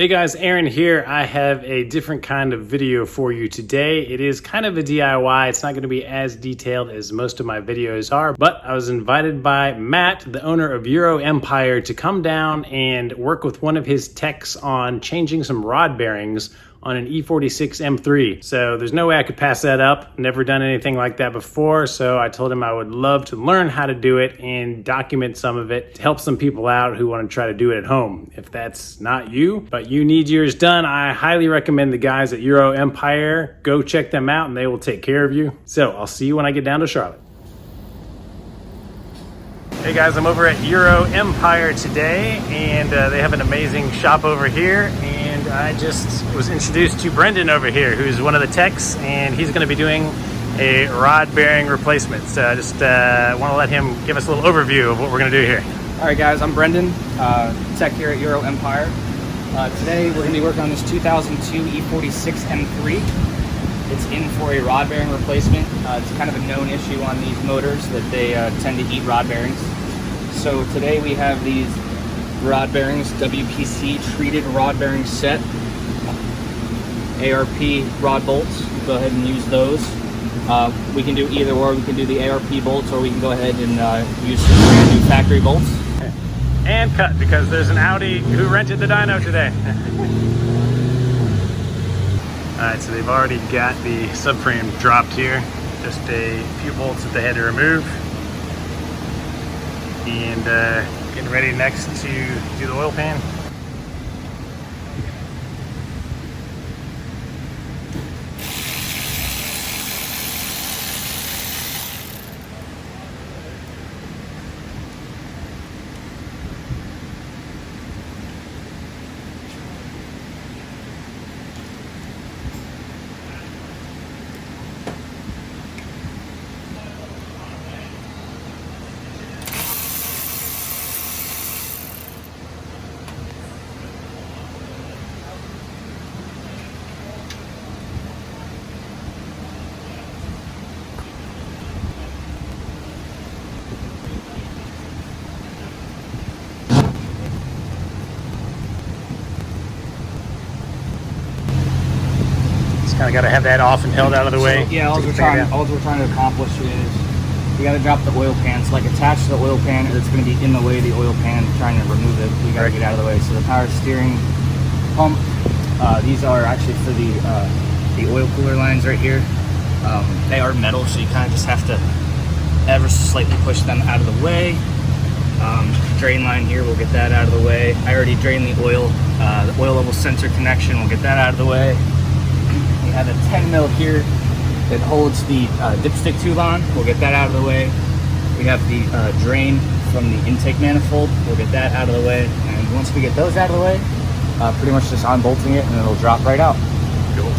Hey guys, Aaron here. I have a different kind of video for you today. It is kind of a DIY. It's not going to be as detailed as most of my videos are, but I was invited by Matt, the owner of MPire, to come down and work with one of his techs on changing some rod bearings on an E46 M3. So there's no way I could pass that up. Never done anything like that before. So I told him I would love to learn how to do it and document some of it to help some people out who want to try to do it at home. If that's not you, but you need yours done, I highly recommend the guys at MPire. Go check them out and they will take care of you. So I'll see you when I get down to Charlotte. Hey guys, I'm over at MPire today and they have an amazing shop over here, and I just was introduced to Brendan over here, who's one of the techs, and he's going to be doing a rod bearing replacement. So I just want to let him give us a little overview of what we're going to do here. All right guys, I'm Brendan, tech here at MPire. Today we're going to be working on this 2002 E46 M3. It's in for a rod bearing replacement. It's kind of a known issue on these motors that they tend to eat rod bearings. So today we have these rod bearings, WPC treated rod bearing set, ARP Rod Bolts. Go ahead and use those. We can do either or. We can do the ARP bolts, or we can go ahead and use some brand new factory bolts. And cut, because there's an Audi who rented the dyno today. Alright, so they've already got the subframe dropped here. Just a few bolts that they had to remove. And getting ready next to do the oil pan. Kind of got to have that off and held out of the way. So, yeah, all we're trying to accomplish is we got to drop the oil pan. So like attach to the oil pan, or it's going to be in the way of the oil pan. Trying to remove it, we got to get out of the way. So the power steering pump. These are actually for the oil cooler lines right here. They are metal, so you kind of just have to ever so slightly push them out of the way. Drain line here, we'll get that out of the way. I already drained the oil level sensor connection. We'll get that out of the way. We have a 10 mil here that holds the dipstick tube on. We'll get that out of the way. We have the drain from the intake manifold. We'll get that out of the way. And once we get those out of the way, pretty much just unbolting it and it'll drop right out. Cool.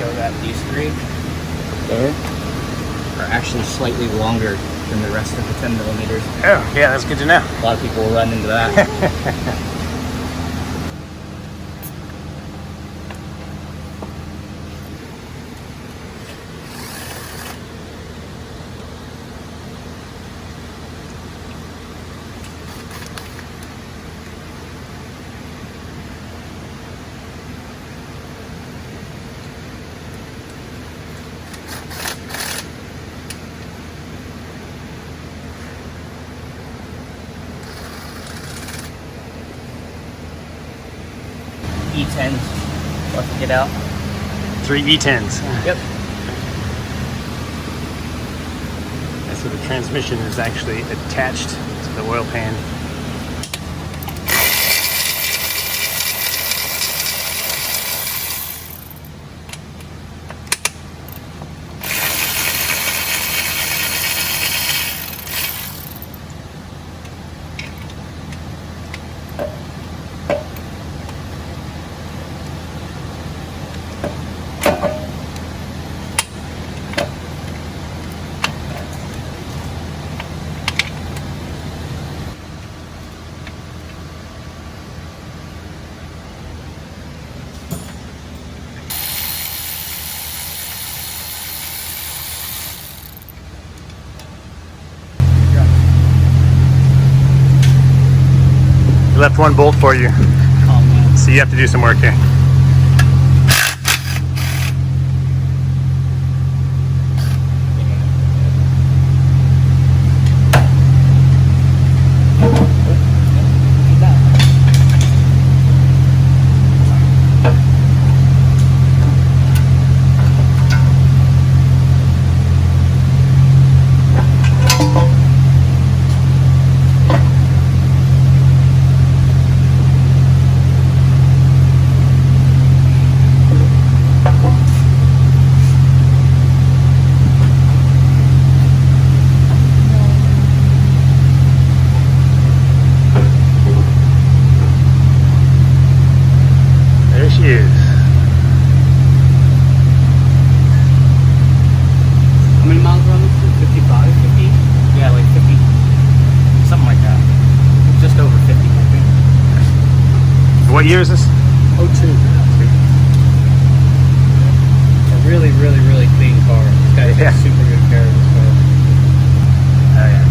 show that these three there are actually slightly longer than the rest of the 10 millimeters. Oh, yeah, that's good to know. A lot of people will run into that. E10s, let's get out. 3 E10s. Yep. And so the transmission is actually attached to the oil pan. Left one bolt for you, Oh man. so you have to do some work here. How many miles are on this? 55, 50? Yeah, like 50. Something like that. Just over 50, I think. What year is this? 02. A really, really, really clean car. This guy takes super good care of this car. Oh yeah.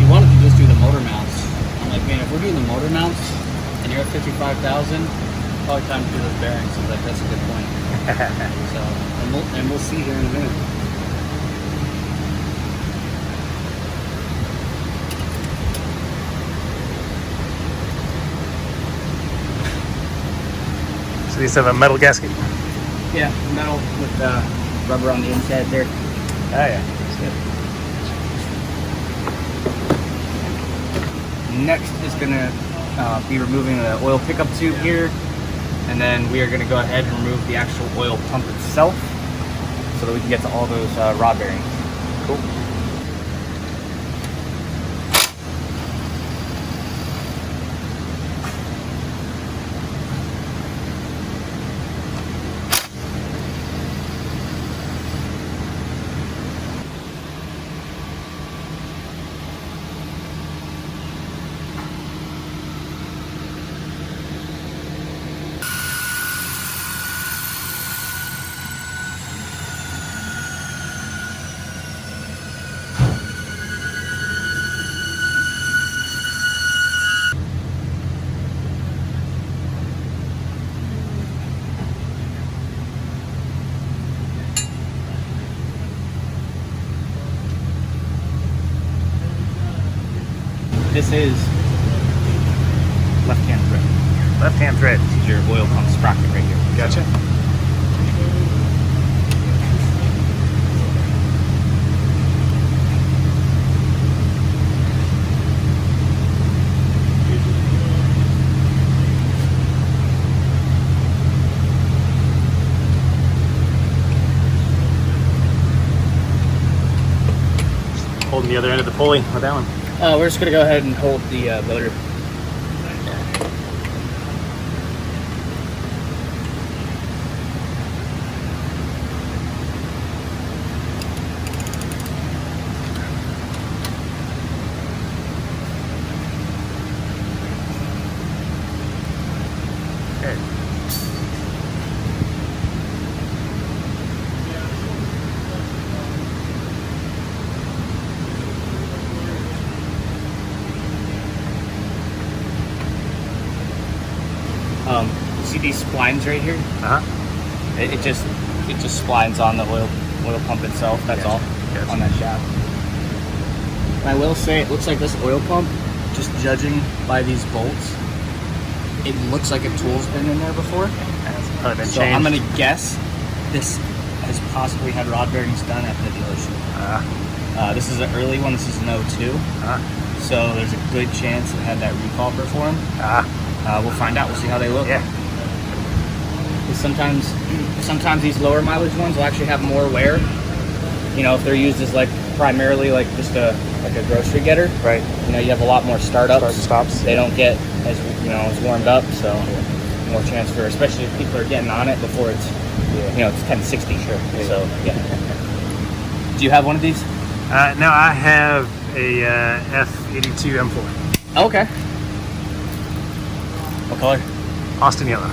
He wanted to just do the motor mounts. I'm like, man, if we're doing the motor mounts and you're at 55,000, probably time to do those bearings. He's like, that's a good point. So, and we'll see here in a minute. So these have a metal gasket? Yeah, metal with rubber on the inside there. Oh yeah. Next is going to be removing the oil pickup tube here, and then we are going to go ahead and remove the actual oil pump itself so that we can get to all those rod bearings. Cool. This is left-hand thread. Left-hand thread. This is your oil pump sprocket right here. Gotcha. Holding the other end of the pulley with that one. We're just going to go ahead and hold the motor. Okay. See these splines right here? It just splines on the oil pump itself. That's all on that shaft. And I will say, it looks like this oil pump, just judging by these bolts, it looks like a tool's been in there before. So I'm gonna guess this has possibly had rod bearings done at the dealership. This is an early one. This is an 02. So there's a good chance it had that recall performed. We'll find out. We'll see how they look. Yeah. Sometimes these lower mileage ones will actually have more wear. You know, if they're used as like primarily like just a grocery getter. Right. You know, you have a lot more startups. Start and stops. They don't get as warmed up, so more chance for, especially if people are getting on it before it's it's 1060. Sure. Yeah. So yeah. Do you have one of these? No, I have a F82 M4. Oh, okay. What color? Austin yellow.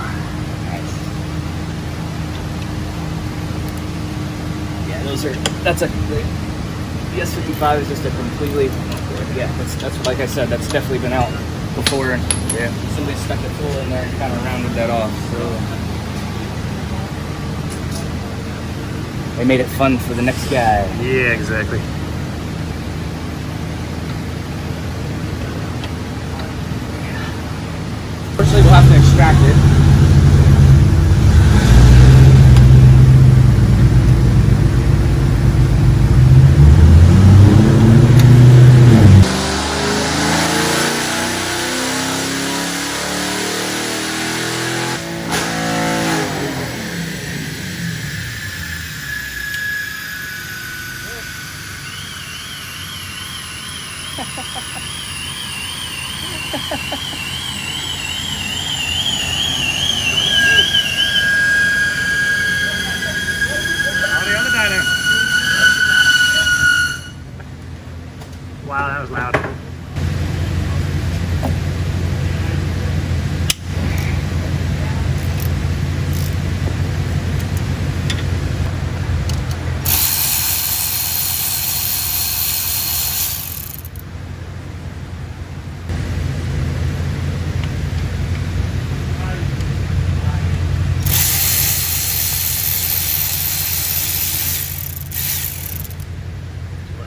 That's a the S55 is just a completely that's like I said, that's definitely been out before, and somebody stuck a tool in there and kind of rounded that off, so they made it fun for the next guy. Yeah, exactly. Firstly, we'll have to extract it. Wow, that was loud.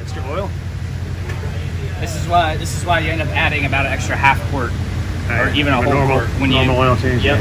Extra oil? This is why you end up adding about an extra half quart, or even a whole normal quart when normal oil change. Yep.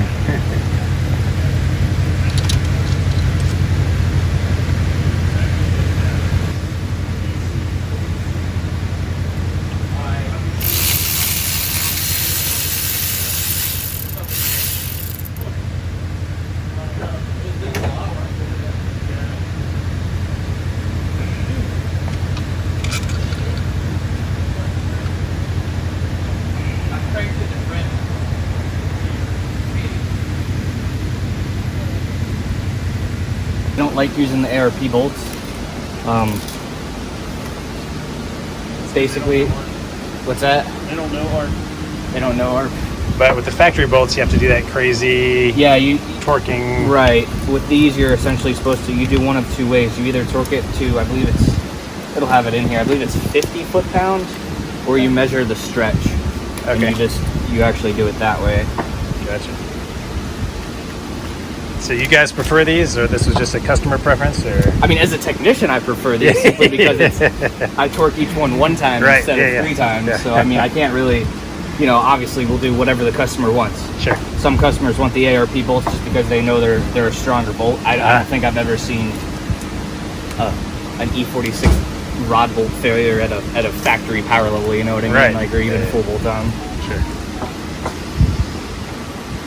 Don't like using the ARP bolts. It's basically, what's that? They don't know ARP. They don't know ARP. But with the factory bolts, you have to do that crazy torquing. Right. With these, you're essentially supposed to, you do one of two ways. You either torque it to, I believe it'll have it in here, I believe it's 50 foot-pounds, or you measure the stretch. Okay. And you actually do it that way. Gotcha. So you guys prefer these, or this was just a customer preference, or? I mean, as a technician, I prefer these simply because I torque each one time instead of 3 times. Yeah. So I mean, I can't really, obviously we'll do whatever the customer wants. Sure. Some customers want the ARP bolts just because they know they're a stronger bolt. I don't think I've ever seen an E46 rod bolt failure at a factory power level. You know what I mean? Right. Like, or even full bolt on. Sure.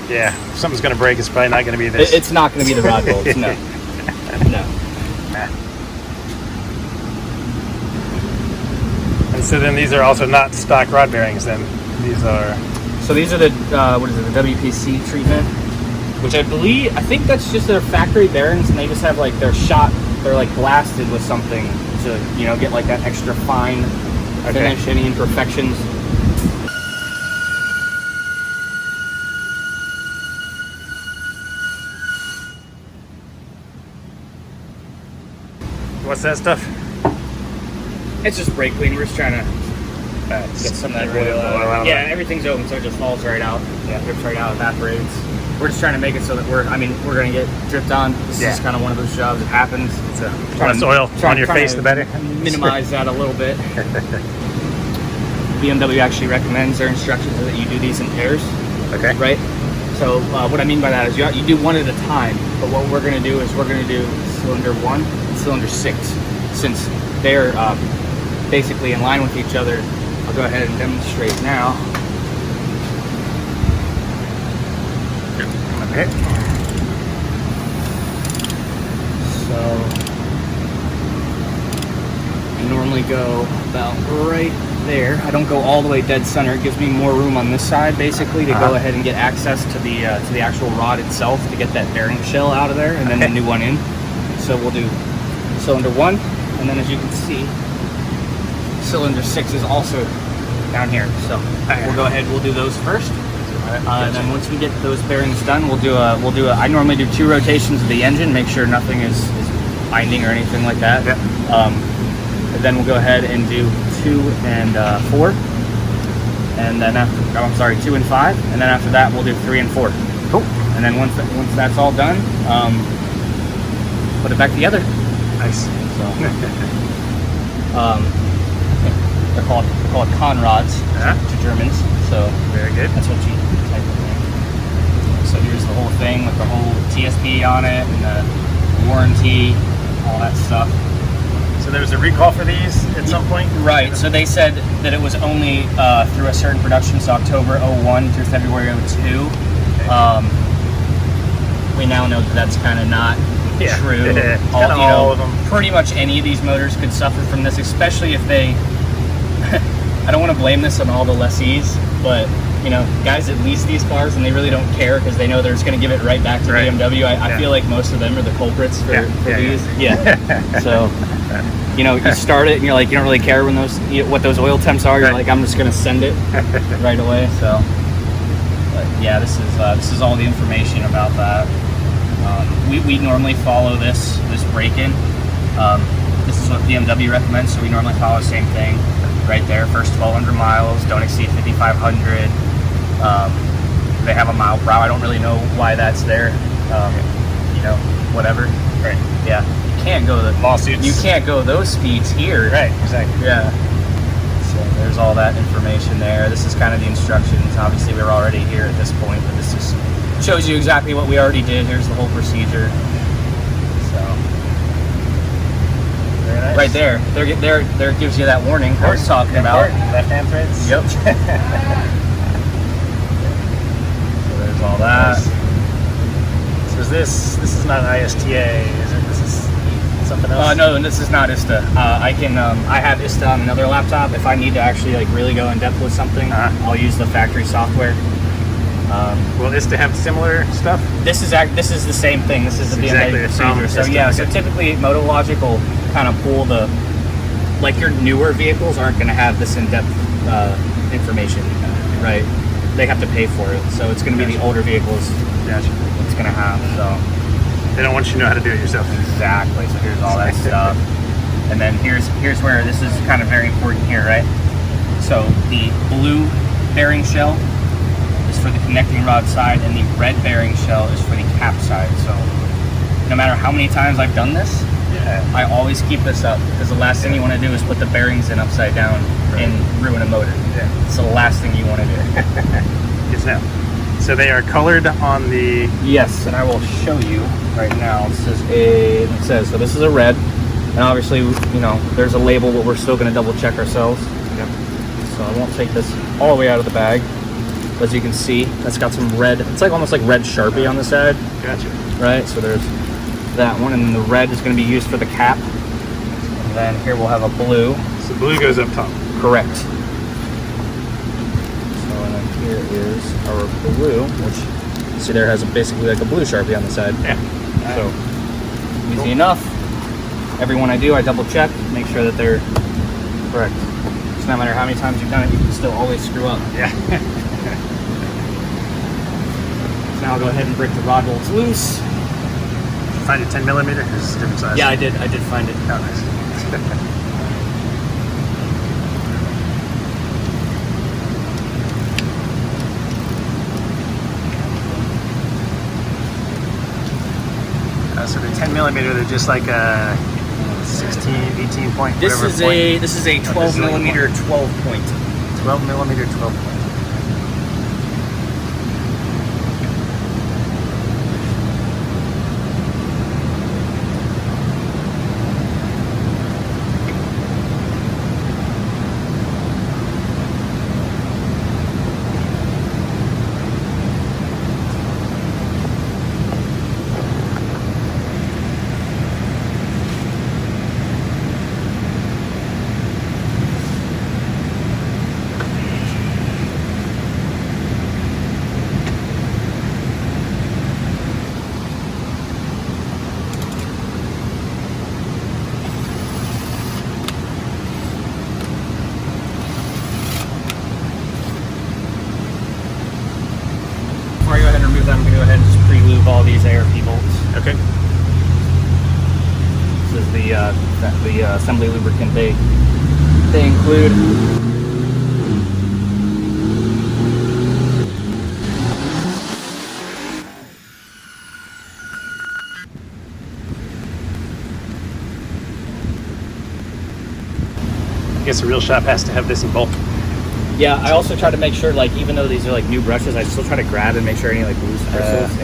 Yeah, if something's going to break, it's probably not going to be this. It's not going to be the rod bolts, no. No. And so then these are also not stock rod bearings then? These are... So these are the, the WPC treatment, which I think that's just their factory bearings, and they just have like they're like blasted with something to, get like that extra fine finish, any imperfections. What's that stuff? It's just brake clean. We're just trying to get some of that oil out. Yeah, everything's open, so it just falls right out. Yeah, drips right out, evaporates. We're just trying to make it so that we're going to get dripped on. This is kind of one of those jobs. It happens. It's less oil on your face, the better. Minimize that a little bit. BMW actually recommends their instructions that you do these in pairs. Okay. Right? So what I mean by that is you do one at a time, but what we're going to do is we're going to do cylinder 1 and cylinder 6. Since they're basically in line with each other, I'll go ahead and demonstrate now. Okay. So I normally go about right there. I don't go all the way dead center. It gives me more room on this side, basically, to go ahead and get access to the actual rod itself to get that bearing shell out of there, and then the new one in. So we'll do cylinder 1, and then as you can see, cylinder 6 is also down here. So we'll go ahead. We'll do those first. And then once we get those bearings done, I normally do 2 rotations of the engine, make sure nothing is binding or anything like that. Yep. And then we'll go ahead and do 2 and 4, and then 2 and 5, and then after that we'll do 3 and 4. Cool. And then once that's all done, put it back together. Nice. So, they're called con rods to Germans. So very good. That's what you type of thing. So here's the whole thing with the whole TSP on it and the warranty, all that stuff. So there was a recall for these at some point? Right. So they said that it was only through a certain production, so October 01 through February 02. Okay. We now know that that's kind of not true. All of them. Pretty much any of these motors could suffer from this, especially if they... I don't want to blame this on all the lessees, but guys that lease these cars and they really don't care because they know they're just going to give it right back to BMW. I feel like most of them are the culprits for these. Yeah. So, you start it and you're like, you don't really care when what those oil temps are. You're like, I'm just going to send it right away. So, but yeah, this is all the information about that. We normally follow this break-in. This is what BMW recommends, so we normally follow the same thing. Right there, first 1,200 miles, don't exceed 5,500. They have a mile per hour. I don't really know why that's there. Whatever. Right. Yeah. You can't go lawsuits. You can't go those speeds here. Right. Exactly. Yeah. So there's all that information there. This is kind of the instructions. Obviously, we're already here at this point, but this just shows you exactly what we already did. Here's the whole procedure. Nice. Right there gives you that warning I was talking about. Left-hand threads. Yep. So there's all that. So is this is not an ISTA, is it? This is something else? No, this is not ISTA. I have ISTA on another laptop. If I need to actually really go in depth with something, I'll use the factory software. Will ISTA have similar stuff? This is the same thing. This is the BMW procedure. So so typically MotoLogic will kind of pull your newer vehicles aren't going to have this in-depth information, right? They have to pay for it, so it's going to be the older vehicles it's going to have. So they don't want you to know how to do it yourself. Exactly. So here's all that stuff, and then here's where this is kind of very important here, right? So the blue bearing shell is for the connecting rod side, and the red bearing shell is for the cap side. So no matter how many times I've done this, I always keep this up because the last thing you want to do is put the bearings in upside down and ruin a motor. It's the last thing you want to do. Yes, now. So they are colored on the... Yes, and I will show you right now. This is so this is a red, and obviously, there's a label, but we're still going to double check ourselves. Yep. So I won't take this all the way out of the bag. As you can see, that's got some red. It's almost like red Sharpie on the side. Gotcha. Right, so there's that one, and then the red is going to be used for the cap. And then here we'll have a blue. So blue goes up top. Correct. So and then here is our blue, which see there has basically like a blue Sharpie on the side. Yeah. So easy enough. Every one I do, I double check, make sure that they're correct. So no matter how many times you've done it, you can still always screw up. Yeah. So now I'll go ahead and break the rod bolts loose. Find a 10 millimeter? Or is this a different size? Yeah, I did find it. Oh, nice. So the 10 millimeter, they're just like a 16, 18 point. This is a 12 millimeter 12 point. 12 millimeter 12 point. Before I go ahead and remove them, I'm going to go ahead and just pre-lube all these ARP bolts. Okay. This is the assembly lubricant they include. I guess a real shop has to have this in bulk. Yeah, I also try to make sure, like, even though these are like new brushes, I still try to grab and make sure any like loose bristles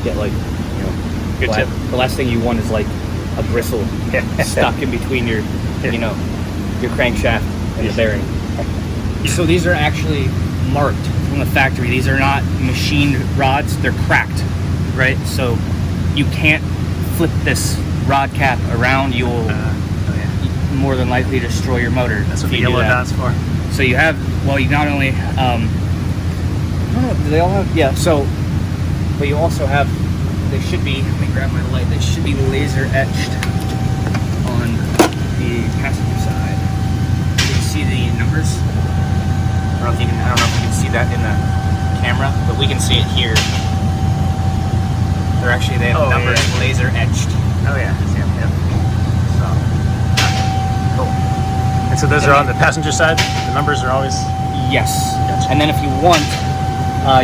get like, you know, Good tip. The last thing you want is like a bristle stuck in between your, you know, your crankshaft and the bearing. So these are actually marked from the factory. These are not machined rods; they're cracked, right? So you can't flip this rod cap around. You'll more than likely destroy your motor. That's what the if you do yellow that. dot's for. So you have, well, you not only, I don't know, do they all have, yeah, so, but you also have, they should be, let me grab my light, they should be laser etched on the passenger side. You can see the numbers. I don't know if you can see that in the camera, but we can see it here. They're actually, they have numbers laser etched. Oh yeah, yeah. So, cool. And so those are on the passenger side? The numbers are always... Yes. Gotcha. And then if you want,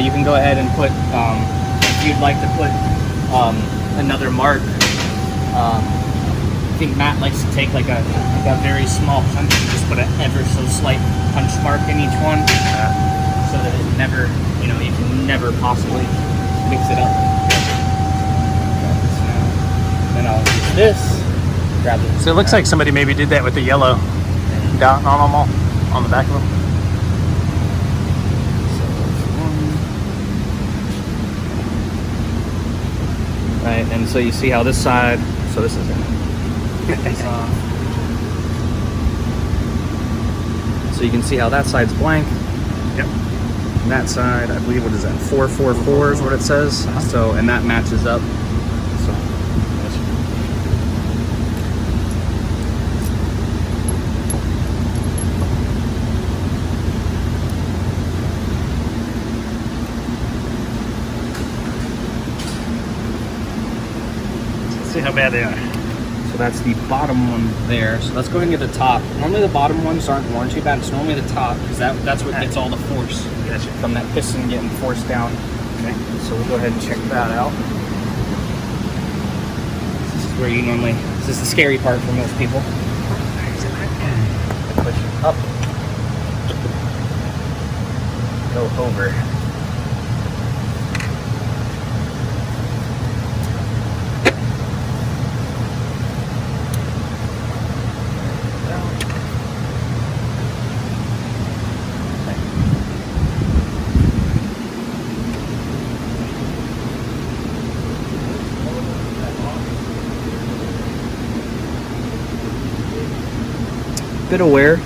you can go ahead and put, if you'd like to put another mark, I think Matt likes to take like a very small punch and just put an ever so slight punch mark in each one, so that it never, you know, you can never possibly mix it up. Got this now. Then I'll use this. Grab it. So it looks like somebody maybe did that with the yellow dot on them all, on the back of them. Right, and so you see how this side, so this is in. So you can see how that side's blank. Yep. And that side, I believe, what is that? 444 is what it says. So, and that matches up. So. Let's see how bad they are. So that's the bottom one there. So let's go ahead and get the top. Normally the bottom ones aren't too bad. It's normally the top because that's what gets all the force from that piston getting forced down. Okay. So we'll go ahead and check that out. This is where you normally, this is the scary part for most people. Push it up. Go over. Bit of wear,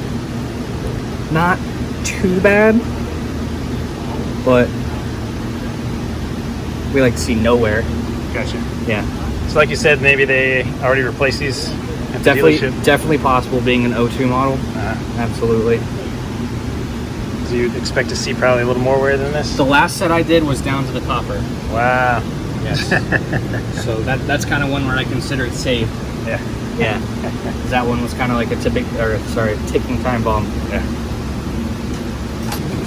not too bad, but we like to see no wear. Gotcha. Yeah, So like you said, maybe they already replaced these at the dealership? Definitely possible being an O2 model. Absolutely. So you'd expect to see probably a little more wear than this? The last set I did was down to the copper. Wow. Yes. So that's kind of one where I consider it safe. Yeah. Yeah. That one was kind of like a ticking time bomb. Yeah.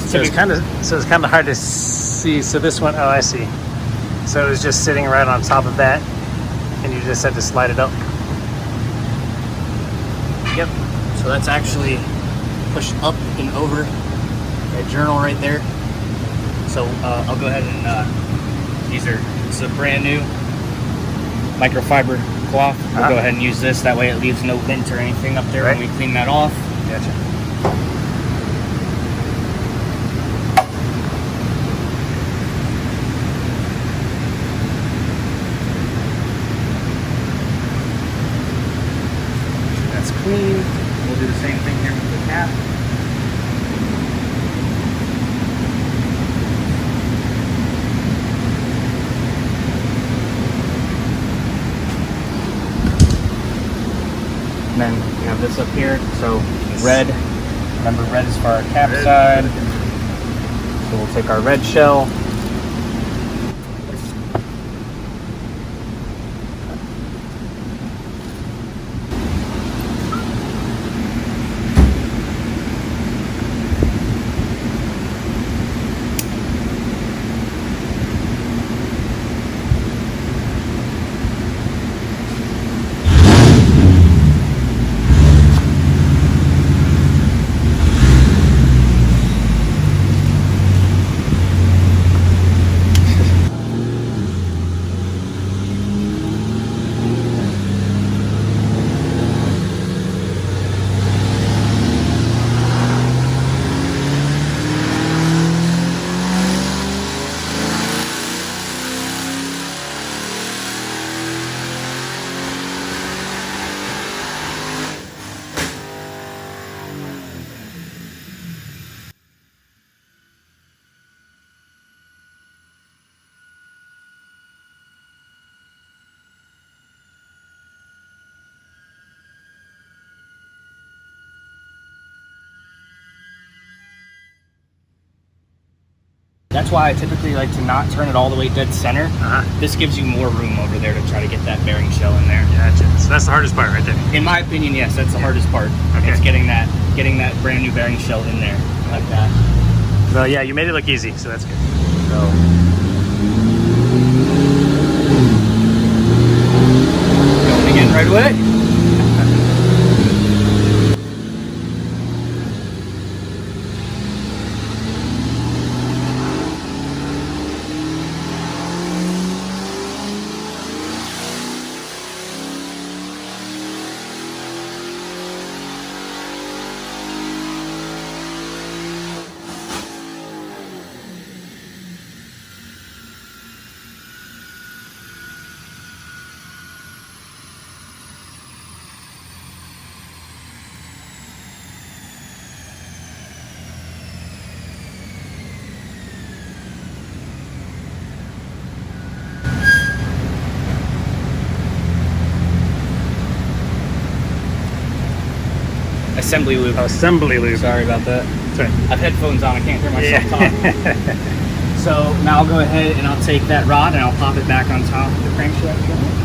So it's kind of hard to see. So this one, oh, I see. So it was just sitting right on top of that, and you just had to slide it up. Yep. So that's actually pushed up and over that journal right there. So I'll go ahead and this is a brand new microfiber cloth. We'll go ahead and use this. That way it leaves no lint or anything up there when we clean that off. Gotcha. That's clean. We'll do the same thing here with the cap. And then we have this up here. So red, remember red is for our cap side. So we'll take our red shell. That's why I typically like to not turn it all the way dead center. This gives you more room over there to try to get that bearing shell in there. Gotcha. So that's the hardest part right there. In my opinion, yes, that's the hardest part. Okay. It's getting that brand new bearing shell in there like that. Well, yeah, you made it look easy, so that's good. So going again right away. Assembly lube. Assembly lube. Sorry about that. Sorry. I have headphones on. I can't hear myself talk. So now I'll go ahead and I'll take that rod and I'll pop it back on top of the crankshaft.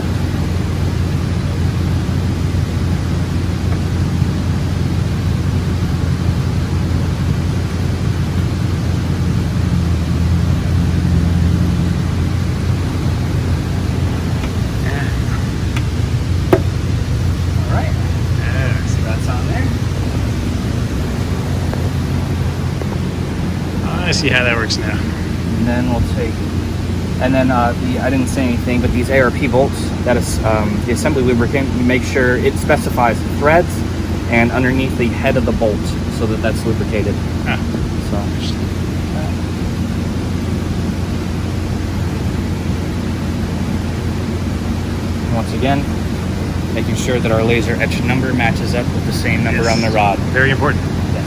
I see how that works now. And then we'll take, and then I didn't say anything, but these ARP bolts, that is the assembly lubricant, you make sure it specifies threads and underneath the head of the bolt so that that's lubricated. So. Once again, making sure that our laser etched number matches up with the same number on the rod. Very important. Yes.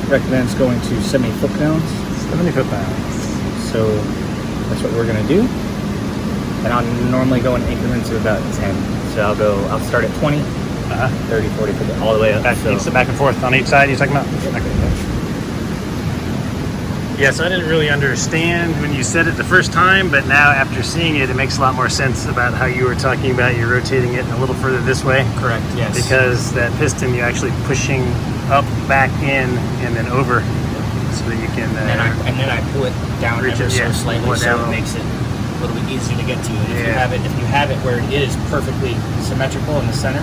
recommends going to 70 foot-pounds. 70 foot-pounds. So that's what we're gonna do. And I'll normally go in increments of about 10. So I'll start at 20, 30, 40, 50, all the way up. Back and forth on each side you're talking about? Okay. Yeah, so I didn't really understand when you said it the first time, but now after seeing it, it makes a lot more sense about how you were talking about you're rotating it a little further this way. Correct, yes. Because that piston, you're actually pushing up, back in, and then over, so that you can... and then I pull it down ever so slightly, so it makes it a little bit easier to get to. And if you have it where it is perfectly symmetrical in the center,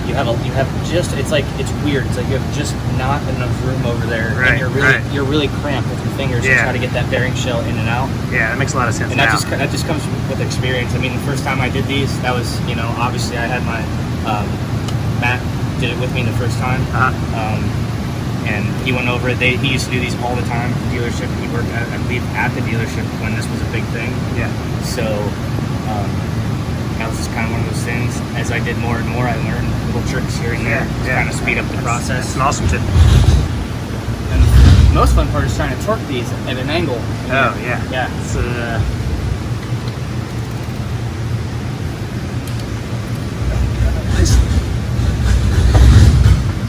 you have just, it's weird. It's like you have just not enough room over there, and you're really cramped with your fingers to try to get that bearing shell in and out. Yeah, that makes a lot of sense. And that just comes with experience. I mean, the first time I did these, that was, obviously I had my Matt did it with me the first time. And he went over it. He used to do these all the time at the dealership. He worked, I believe, at the dealership when this was a big thing. Yeah. So that was just kind of one of those things. As I did more and more, I learned little tricks here and there to kind of speed up the process. It's an awesome tip. And the most fun part is trying to torque these at an angle. Oh, yeah. Yeah. It's,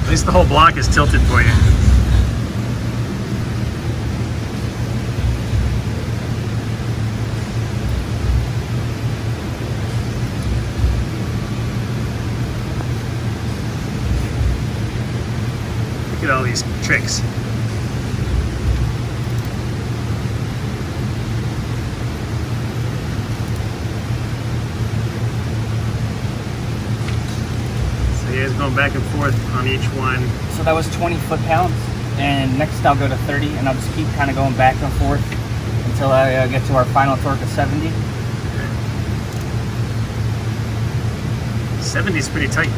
at least the whole block is tilted for you. Look at all these tricks. Going back and forth on each one. So that was 20 foot-pounds, and next I'll go to 30, and I'll just keep kind of going back and forth until I get to our final torque of 70. 70 is pretty tight.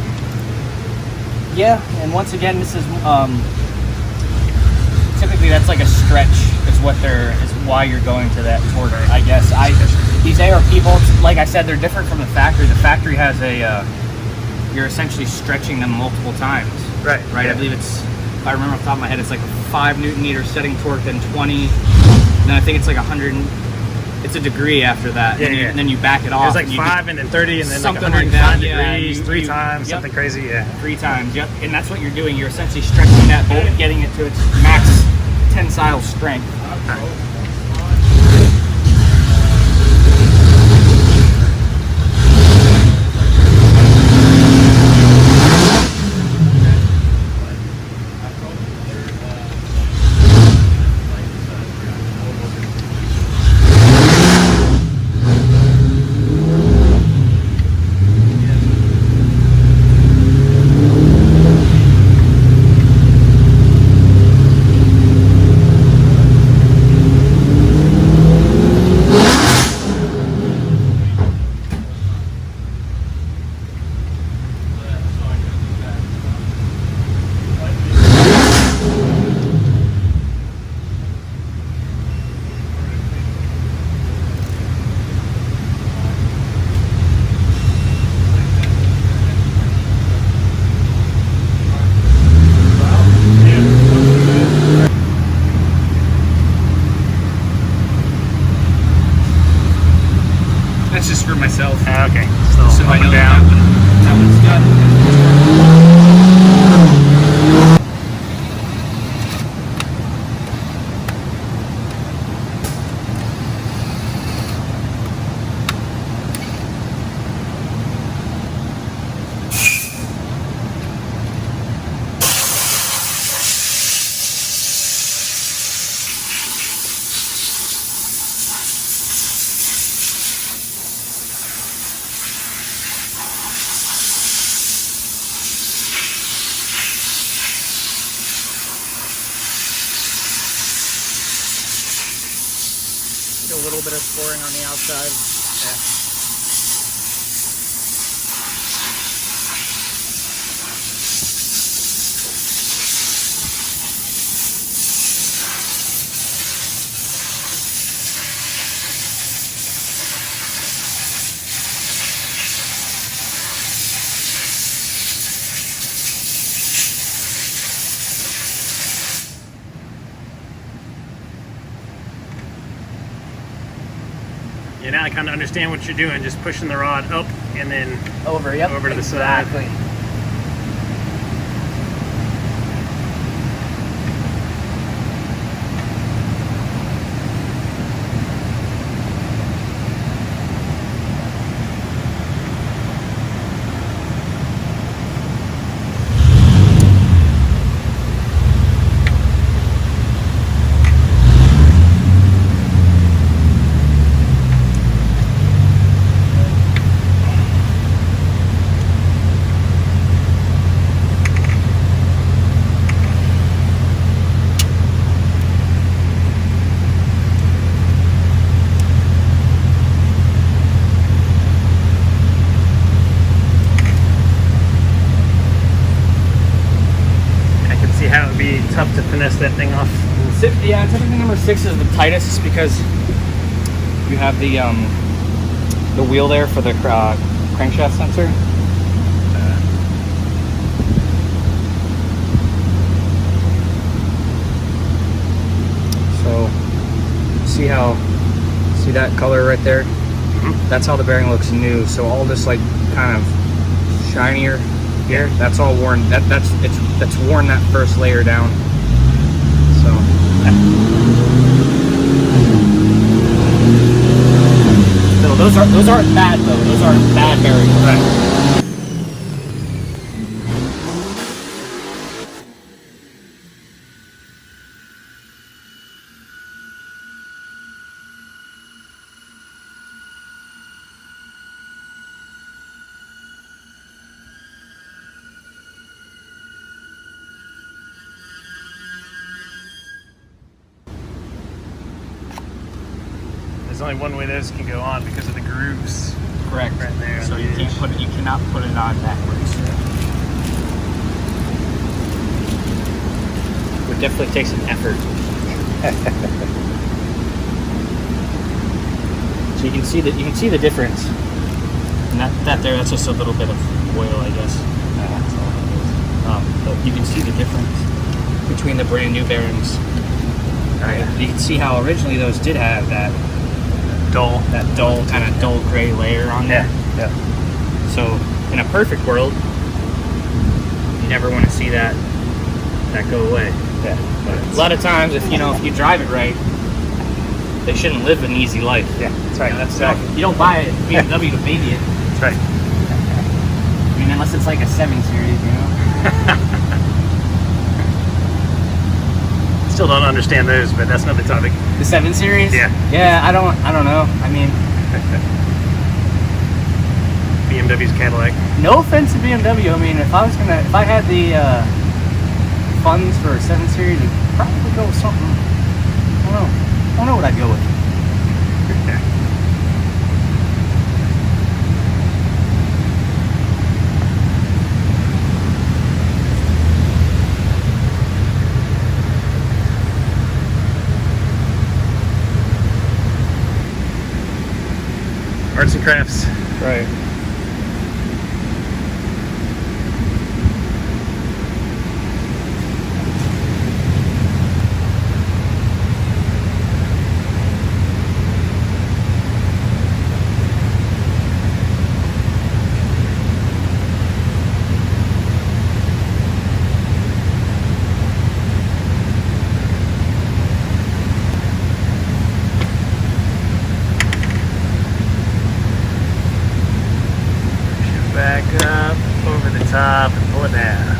Yeah, and once again, this is typically that's like a stretch. Is why you're going to that torque. I guess these ARP bolts, like I said, they're different from the factory. The factory has a you're essentially stretching them multiple times. Right. Yeah. I believe it's, if I remember off the top of my head, it's like a 5 Newton meter setting torque, then 20, then I think it's like 100, it's a degree after that. And then you back it off. It's like 5 and then 30 and then like 105 degrees, 3 times, something crazy, 3 times, and that's what you're doing. You're essentially stretching that bolt, getting it to its max tensile strength. For myself. Okay. So I know that one's done. A little bit of scoring on the outside. Yeah. I kind of understand what you're doing, just pushing the rod up and then over, yep, over to the side. exactly. How it would be tough to finesse that thing off. Yeah, typically number 6 is the tightest because you have the wheel there for the crankshaft sensor. So see that color right there? Mm-hmm. That's how the bearing looks new. So all this like kind of shinier here, that's all worn. That's worn that first layer down. So no, those aren't bad though. Those aren't bad bearings. Right. There's only one way those can go on because of the grooves. Correct. Right there. So you cannot put it on backwards. Would definitely take some effort. So you can see the difference. And that's just a little bit of oil, I guess. That's all it is. But you can see the difference between the brand new bearings. Right. You can see how originally those did have that dull kind of dull gray layer on there. Yeah. So in a perfect world, you never want to see that go away. Yeah. But a lot of times, if you drive it right, they shouldn't live an easy life. Yeah, that's right. That's exactly. You don't buy a BMW to baby it. That's right. I mean, unless it's like a 7 Series, Still don't understand those, but that's another topic. The 7 Series? Yeah. Yeah, I don't know. I mean, BMW's Cadillac. no offense to BMW. I mean, if I had the funds for a 7 Series, I'd probably go with something. I don't know what I'd go with. Arts and crafts. Right. Back up, over the top, and pull it down.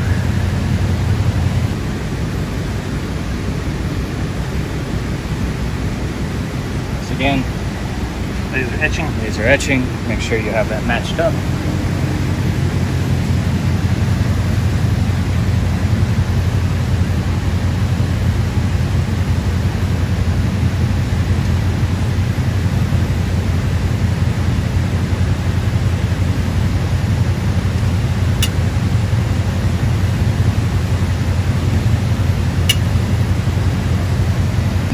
So again, Laser etching. laser etching. Make sure you have that matched up.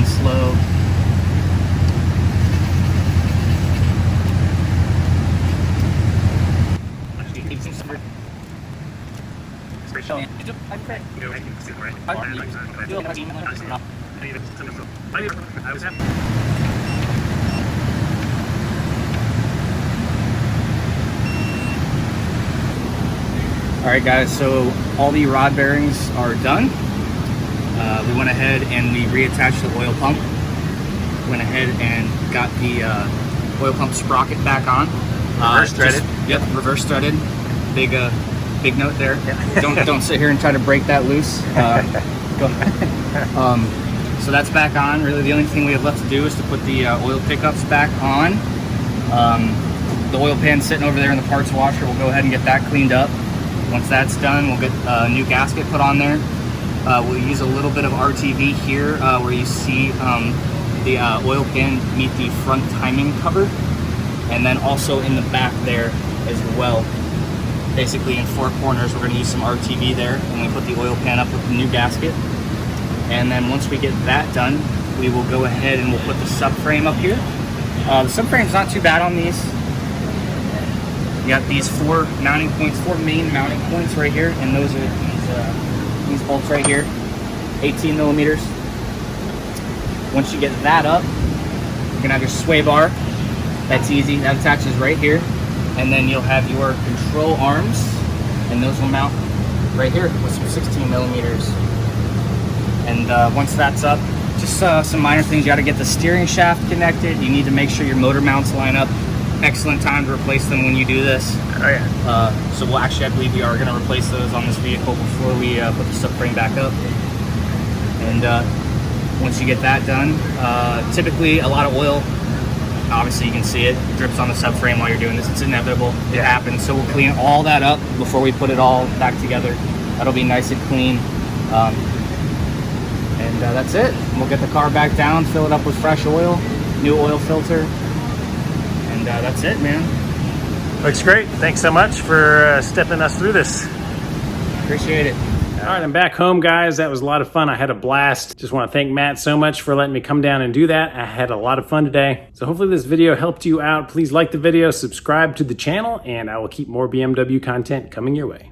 Slow. All right, guys, so all the rod bearings are done. We went ahead and we reattached the oil pump. Went ahead and got the oil pump sprocket back on. Reverse threaded. Yep, reverse threaded. Big note there. Yeah. Don't sit here and try to break that loose. Go. So that's back on. Really, the only thing we have left to do is to put the oil pickups back on. The oil pan sitting over there in the parts washer. We'll go ahead and get that cleaned up. Once that's done, we'll get a new gasket put on there. We'll use a little bit of RTV here where you see the oil pan meet the front timing cover, and then also in the back there as well. Basically in 4 corners, we're going to use some RTV there, and we put the oil pan up with the new gasket. And then once we get that done, we will go ahead and we'll put the subframe up here. The subframe's not too bad on these. You got these 4 mounting points, 4 main mounting points right here, and those are these bolts right here, 18 millimeters. Once you get that up, you're gonna have your sway bar. That's easy, that attaches right here. And then you'll have your control arms, and those will mount right here with some 16 millimeters. And once that's up, just some minor things. You gotta get the steering shaft connected. You need to make sure your motor mounts line up. Excellent time to replace them when you do this. Oh yeah. So we'll actually, I believe we are gonna replace those on this vehicle before we put the subframe back up. And once you get that done, typically a lot of oil, obviously you can see it, drips on the subframe while you're doing this. It's inevitable, it happens. So we'll clean all that up before we put it all back together. That'll be nice and clean. And that's it. We'll get the car back down, fill it up with fresh oil, new oil filter, and that's it, man. Looks great. Thanks so much for stepping us through this. Appreciate it. All right, I'm back home, guys. That was a lot of fun. I had a blast. Just want to thank Matt so much for letting me come down and do that. I had a lot of fun today. So hopefully this video helped you out. Please like the video, subscribe to the channel, and I will keep more BMW content coming your way.